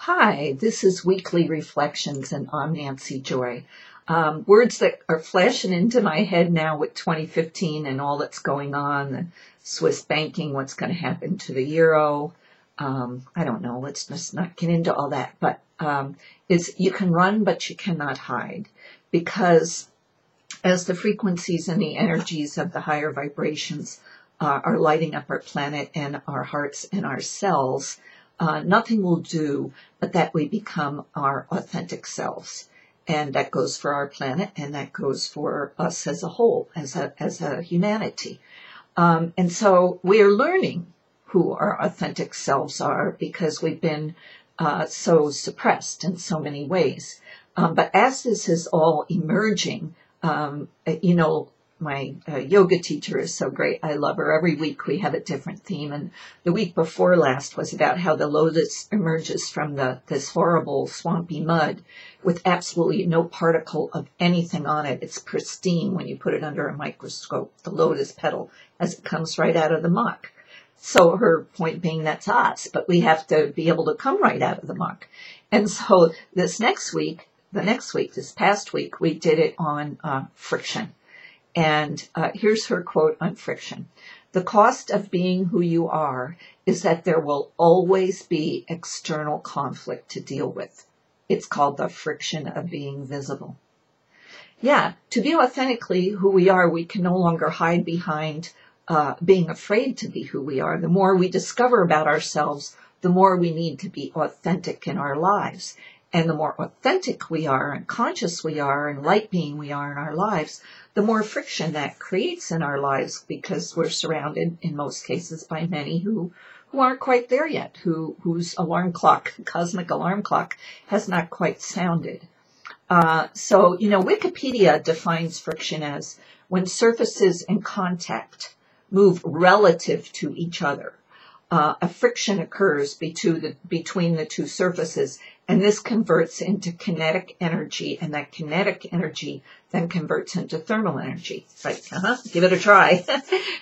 Hi, this is Weekly Reflections, and I'm Nancy Joy. Words that are flashing into my head now with 2015 and all that's going on, the Swiss banking, what's going to happen to the euro. I don't know, let's just not get into all that. But is you can run, but you cannot hide. Because as the frequencies and the energies of the higher vibrations are lighting up our planet and our hearts and our cells, nothing will do but that we become our authentic selves. And that goes for our planet, and that goes for us as a whole, as a humanity. And so we are learning who our authentic selves are because we've been so suppressed in so many ways. But as this is all emerging, my yoga teacher is so great. I love her. Every week we have a different theme. And the week before last was about how the lotus emerges from this horrible swampy mud with absolutely no particle of anything on it. It's pristine when you put it under a microscope, the lotus petal, as it comes right out of the muck. So her point being, that's us, but we have to be able to come right out of the muck. And so this past week, we did it on friction. And here's her quote on friction. The cost of being who you are is that there will always be external conflict to deal with. It's called the friction of being visible. Yeah, to be authentically who we are, we can no longer hide behind being afraid to be who we are. The more we discover about ourselves, the more we need to be authentic in our lives. And the more authentic we are and conscious we are and light being we are in our lives, the more friction that creates in our lives, because we're surrounded in most cases by many who aren't quite there yet, whose alarm clock, cosmic alarm clock, has not quite sounded. So Wikipedia defines friction as when surfaces in contact move relative to each other. A friction occurs between the two surfaces, and this converts into kinetic energy, and that kinetic energy then converts into thermal energy. It's like, give it a try.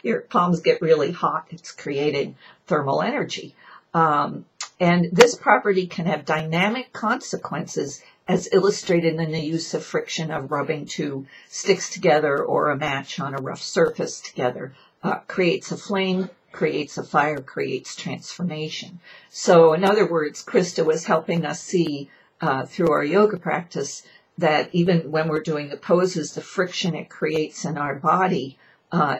Your palms get really hot. It's created thermal energy. And this property can have dynamic consequences, as illustrated in the use of friction of rubbing two sticks together or a match on a rough surface together. Creates a flame, creates a fire, creates transformation. So in other words, Krista was helping us see through our yoga practice that even when we're doing the poses, the friction it creates in our body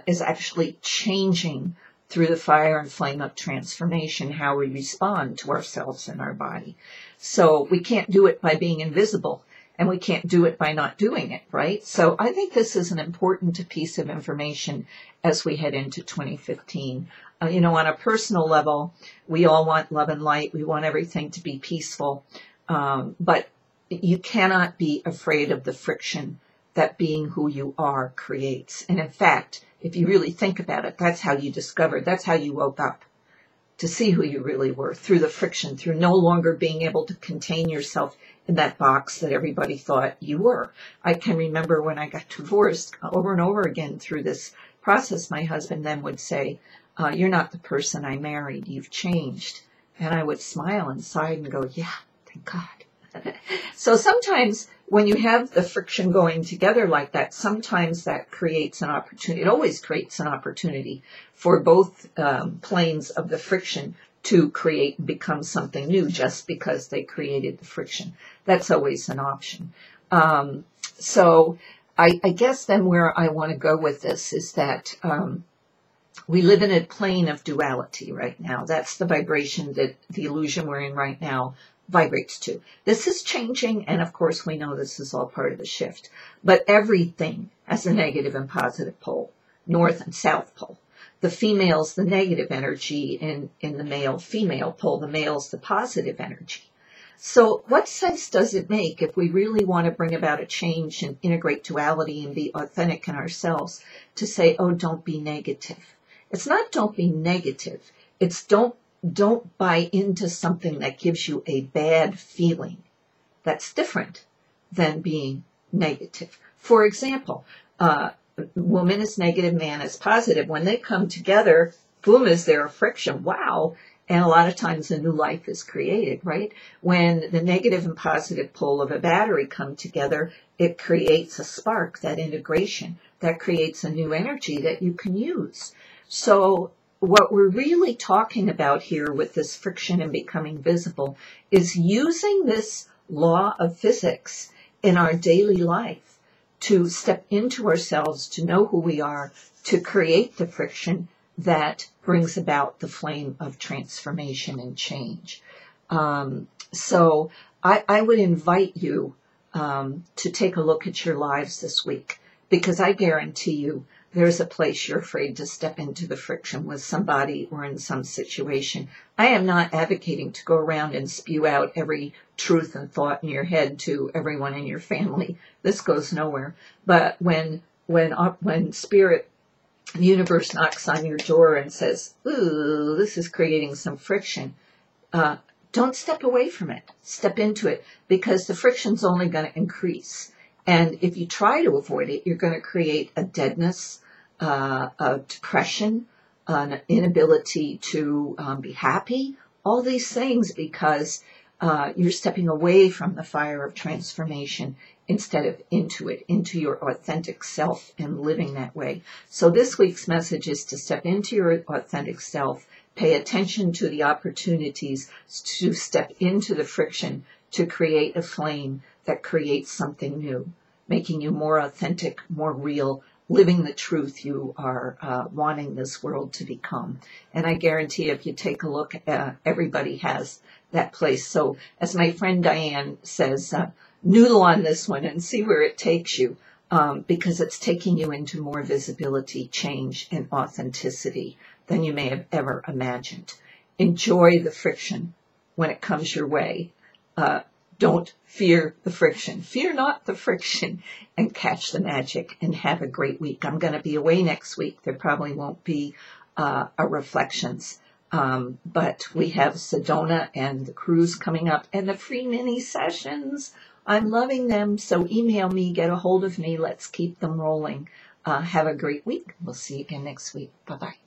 is actually changing through the fire and flame of transformation how we respond to ourselves and our body. So we can't do it by being invisible, and we can't do it by not doing it, right? So I think this is an important piece of information as we head into 2015. On a personal level, we all want love and light. We want everything to be peaceful. But you cannot be afraid of the friction that being who you are creates. And in fact, if you really think about it, that's how you discovered, that's how you woke up to see who you really were, through the friction, through no longer being able to contain yourself in that box that everybody thought you were. I can remember when I got divorced over and over again through this process, my husband then would say, you're not the person I married, you've changed. And I would smile inside and go, yeah, thank God. So sometimes when you have the friction going together like that, sometimes that creates an opportunity. It always creates an opportunity for both planes of the friction to create and become something new just because they created the friction. That's always an option. So I guess then where I want to go with this is that we live in a plane of duality right now. That's the vibration that the illusion we're in right now vibrates to. This is changing, and of course we know this is all part of the shift. But everything has a negative and positive pole, north and south pole. The female's the negative energy in the male-female pole. The male's the positive energy. So what sense does it make if we really want to bring about a change and integrate duality and be authentic in ourselves to say, oh, don't be negative? It's not don't be negative. It's don't buy into something that gives you a bad feeling. That's different than being negative. For example, woman is negative, man is positive. When they come together, boom, is there a friction? Wow. And a lot of times a new life is created, right? When the negative and positive pole of a battery come together, it creates a spark, that integration, that creates a new energy that you can use. So what we're really talking about here with this friction and becoming visible is using this law of physics in our daily life to step into ourselves, to know who we are, to create the friction that brings about the flame of transformation and change. So I would invite you to take a look at your lives this week, because I guarantee you there's a place you're afraid to step into the friction with somebody or in some situation. I am not advocating to go around and spew out every truth and thought in your head to everyone in your family. This goes nowhere. But when spirit, the universe, knocks on your door and says, ooh, this is creating some friction, don't step away from it. Step into it, because the friction's only going to increase. And if you try to avoid it, you're going to create a deadness, a depression, an inability to be happy, all these things, because you're stepping away from the fire of transformation instead of into it, into your authentic self and living that way. So this week's message is to step into your authentic self, pay attention to the opportunities to step into the friction, to create a flame that creates something new, making you more authentic, more real, living the truth you are wanting this world to become. And I guarantee if you take a look, everybody has that place. So as my friend Diane says, noodle on this one and see where it takes you, because it's taking you into more visibility, change, and authenticity than you may have ever imagined. Enjoy the friction when it comes your way. Don't fear the friction. Fear not the friction, and catch the magic, and have a great week. I'm going to be away next week. There probably won't be a reflections. But we have Sedona and the cruise coming up and the free mini sessions. I'm loving them. So email me, get a hold of me. Let's keep them rolling. Have a great week. We'll see you again next week. Bye-bye.